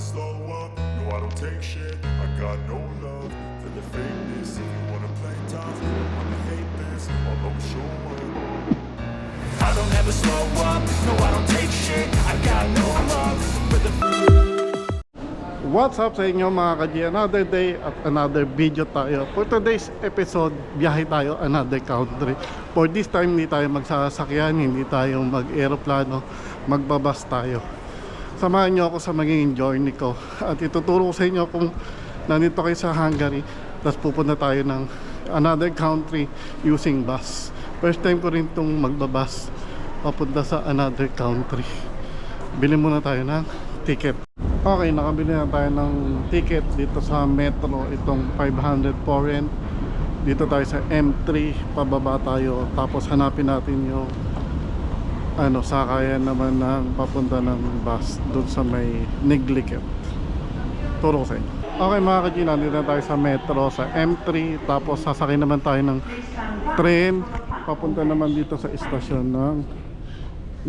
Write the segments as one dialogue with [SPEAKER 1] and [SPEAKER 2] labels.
[SPEAKER 1] slow up, no I don't take shit. I got no love for the fakeness. If you wanna play tough, you wanna hate this, I'll always show up. I don't ever slow up, no I don't take shit. I got no love for the.
[SPEAKER 2] What's up sa inyo mga kaji? Another day at another video tayo. For today's episode, biyahe tayo another country. For this time, hindi tayo magsasakyan, hindi tayo mag-aeroplano, magbabas tayo. Samahan nyo ako sa magiging journey ko. At ituturo ko sa inyo kung nandito kayo sa Hungary, tapos pupunta tayo ng another country using bus. First time ko rin itong magbabas papunta sa another country. Bili muna tayo ng ticket. Okay, nakabili na tayo ng ticket dito sa metro, itong 500 forint. Dito tayo sa M3, pababa tayo, tapos hanapin natin yung sakayan naman ng papunta ng bus doon sa may Negliket. Turo ko sa inyo. Okay mga kaji, nandito na tayo sa metro, sa M3, tapos sasakay naman tayo ng train papunta naman dito sa istasyon ng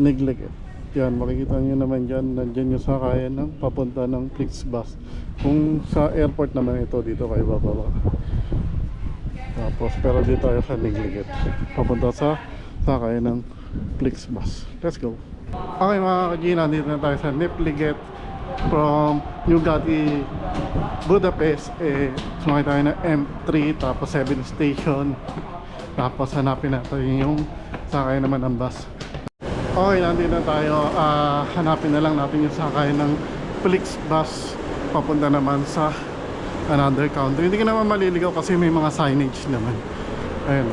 [SPEAKER 2] Negliket. Yan, makikita nyo naman dyan, nandyan yung sakayan ng papunta ng Flixbus. Kung sa airport naman ito, dito kayo bababa. Tapos, pero dito tayo sa Negliget, papunta sa sakayan ng Flixbus. Let's go. Okay mga kaji, nandito na tayo sa Negliget. From Newgati, Budapest, sumakay tayo ng M3, tapos 7 station. Tapos hanapin natin yung sakayan naman ng bus. Okay, nandito na tayo. Hanapin na lang natin yung sakay ng Flixbus papunta naman sa another country. Hindi ka naman maliligaw kasi may mga signage naman. Ayan,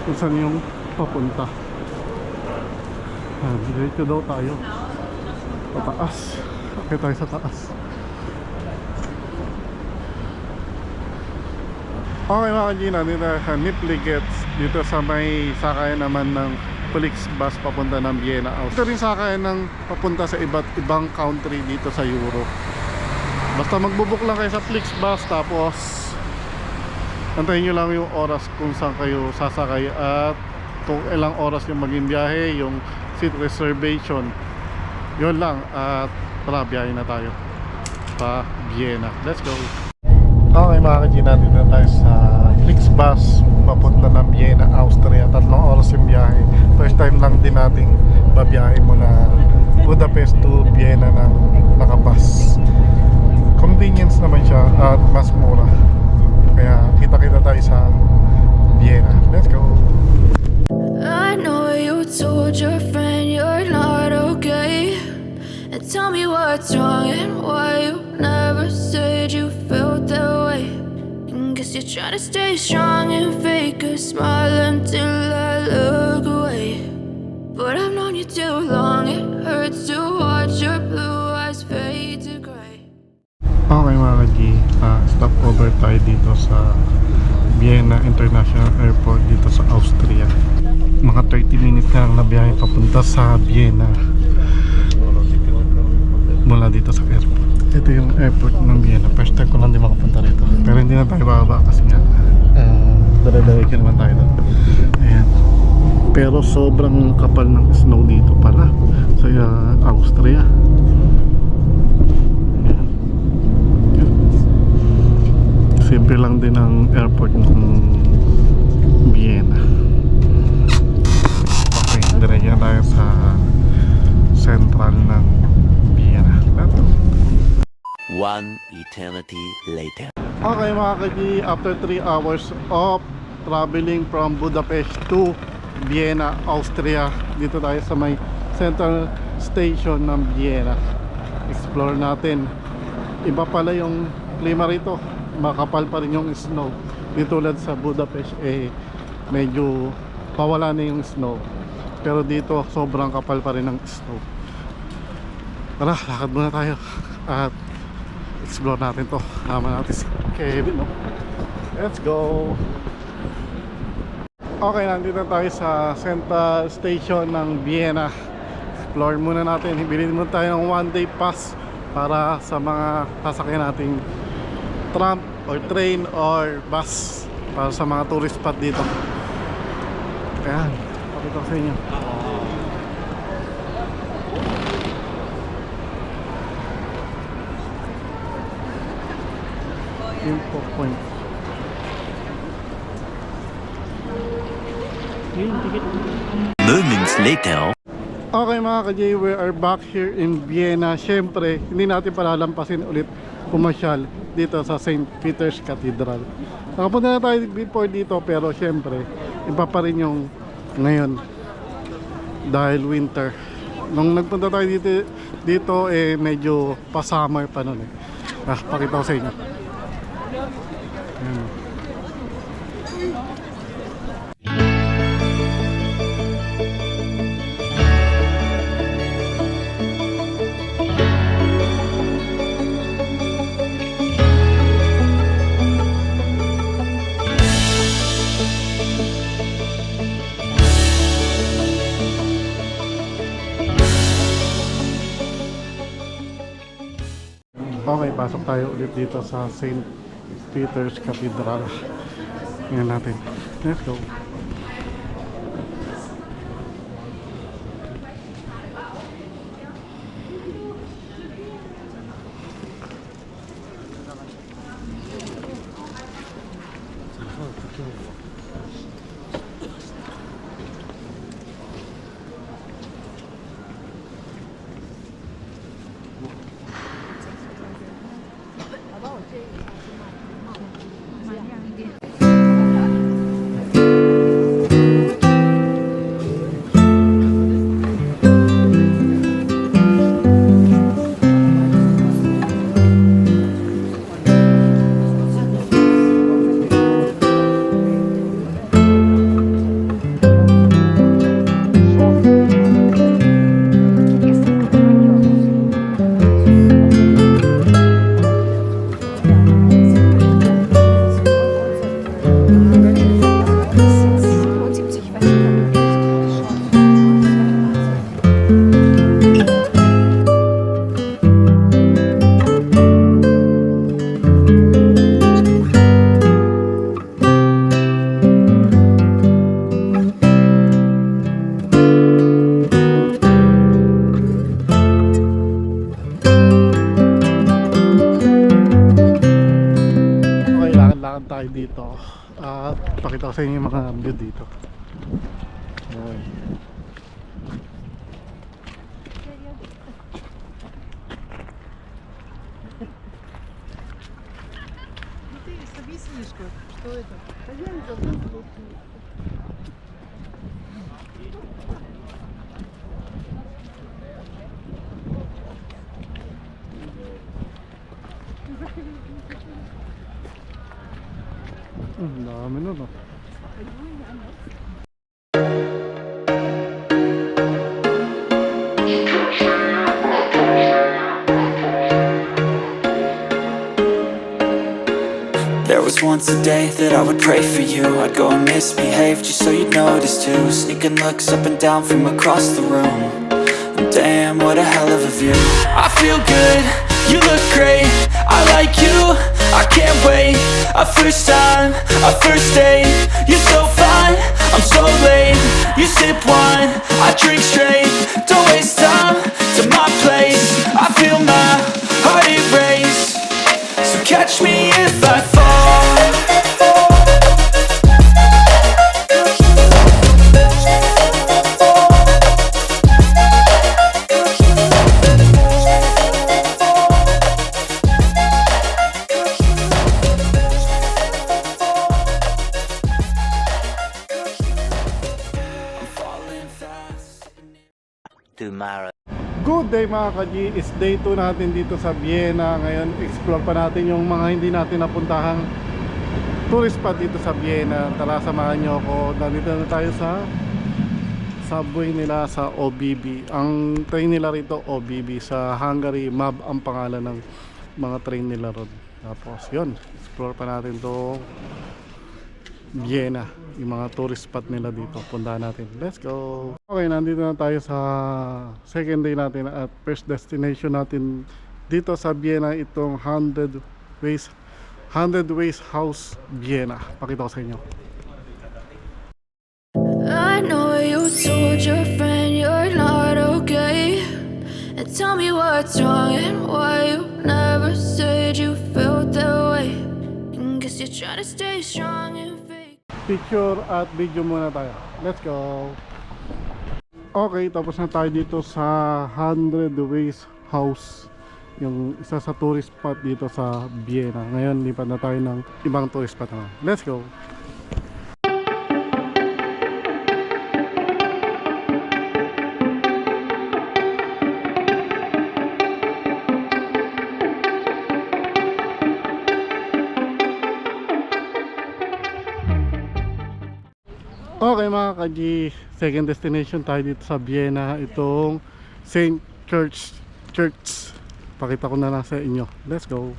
[SPEAKER 2] kung saan yung papunta. Diretso daw tayo pataas. Okay tayo sa taas. Okay mga kajina, dito sa Negliget, dito sa may sakayan naman ng Flixbus papunta ng Vienna. Ito rin sakayan ng papunta sa iba't ibang country dito sa Europe. Basta magbubuk lang kayo sa Flixbus, tapos antayin nyo lang yung oras kung saan kayo sasakay at kung ilang oras yung maging biyahe, yung seat reservation. Yun lang, at tara, biyahe na tayo pa Vienna. Let's go. Okay mga kajina, dito na tayo sa Flixbus papunta ng Vienna, Austria. 3 oras yung biyahe. First time lang din nating babiyahe mula Budapest to Vienna ng nakabus. Convenience naman siya at mas mura. Kaya kita-kita tayo sa Vienna. Let's go.
[SPEAKER 3] I know you told your friend you're not okay, and tell me what's wrong and why you never said you felt that way. And guess you're trying to stay strong and fake a smile until I look away. But I've known you too long, it hurts to watch your blue eyes fade to gray.
[SPEAKER 2] Okay mga kaji, stop over tayo dito sa Vienna International Airport dito sa Austria. Mga 30 minutes na lang na biyahe papunta sa Vienna mula dito sa airport. Ito yung airport ng Vienna. First time ko lang din makapunta rito, pero hindi na tayo bababa kasi nga dala-dala naman tayo doon. Ayan. Pero sobrang kapal ng snow dito pala sa Austria. Ayan. Simple lang din ang airport ng Vienna. Okay, diretso na tayo sa central ng Vienna.
[SPEAKER 4] One eternity later.
[SPEAKER 2] Okay mga kaji, after 3 hours of traveling from Budapest to Vienna, Austria, dito tayo sa may central station ng Vienna. Explore natin. Iba pala yung klima rito, makapal pa rin yung snow. Di tulad sa Budapest, medyo pawala na yung snow, pero dito sobrang kapal pa rin ng snow. Tara, lakad muna tayo at explore natin to. Tama natin si Kevin, no? Let's go. Okay, nandito tayo sa central station ng Vienna. Explore muna natin. Bilhin muna tayo ng 1-day pass para sa mga sasakyan nating tram or train or bus para sa mga tourist spot dito. Ayan, pakita ko sa inyo. Info point.
[SPEAKER 4] Moments later.
[SPEAKER 2] Okay mga ka-J, we are back here in Vienna. Siyempre, hindi natin palalampasin ulit pumasyal dito sa St. Peter's Cathedral. Nakapunta na tayo before dito pero siyempre, iba pa rin yung ngayon dahil winter. Nung nagpunta tayo dito medyo pa-summer pa nun eh. Pakita ko sa inyo. Ayan. Okay, pasok tayo ulit dito sa St. Peter's Cathedral. Ngayon natin. Let's go. Tayo dito at pakita ko sa inyo yung mga view dito. Okay.
[SPEAKER 5] Объяснишь, что это?
[SPEAKER 2] Ang dami nun oh.
[SPEAKER 6] There was once a day that I would pray for you. I'd go and misbehave just so you'd notice too. Sneaking looks up and down from across the room. And damn, what a hell of a view. I feel good, you look great, I like you, I can't wait. A first time, a first date. You're so fine, I'm so late. You sip wine, I drink straight. Don't waste time to my place. I feel my heart erase. So catch me if I fall.
[SPEAKER 4] Tomorrow.
[SPEAKER 2] Good day mga ka-G, is day 2 natin dito sa Vienna. Ngayon explore pa natin yung mga hindi natin napuntahang tourist spot dito sa Vienna. Tara, samahan nyo ako. Nandito na tayo sa subway nila sa OBB. Ang train nila rito OBB, sa Hungary. MAB ang pangalan ng mga train nila ron. Tapos yun, explore pa natin to Vienna, yung mga tourist spot nila dito. Puntahan natin, let's go. Okay, nandito na tayo sa second day natin at first destination natin dito sa Vienna, itong 100 Ways House Vienna. Pakita ko sa inyo.
[SPEAKER 3] I know you told your friend you're not okay, and tell me what's wrong and why you never said you felt that way. try to stay strong and fake.
[SPEAKER 2] Picture at video muna tayo. Let's go. Okay, tapos na tayo dito sa 100 Ways House, yung isa sa tourist spot dito sa Vienna. Ngayon lipat na tayo ng ibang tourist spot naman. Let's go. Okay mga ka-G, second destination tayo dito sa Vienna, itong St. Church. Pakita ko na lang sa inyo. Let's go.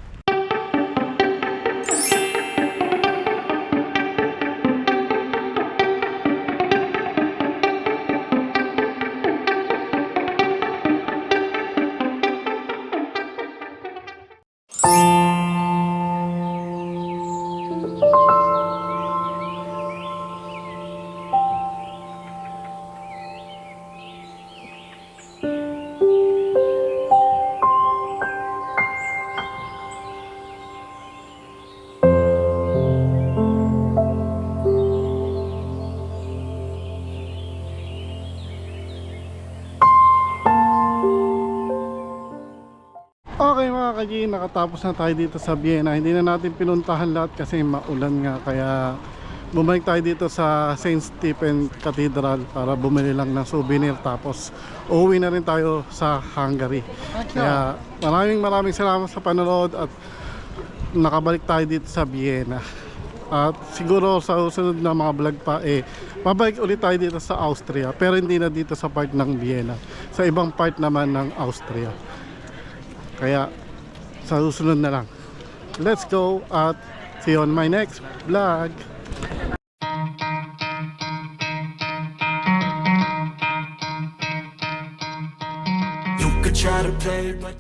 [SPEAKER 2] Okay mga ka-G, nakatapos na tayo dito sa Vienna. Hindi na natin pinuntahan lahat kasi maulan nga, kaya bumalik tayo dito sa St. Stephen Cathedral para bumili lang ng souvenir, tapos uuwi na rin tayo sa Hungary. Kaya maraming salamat sa panonood at nakabalik tayo dito sa Vienna. At siguro sa susunod na mga vlog pa babalik ulit tayo dito sa Austria, pero hindi na dito sa part ng Vienna, sa ibang part naman ng Austria. Kaya sa susunod na lang. Let's go at see you on my next vlog.
[SPEAKER 6] You could try to play, but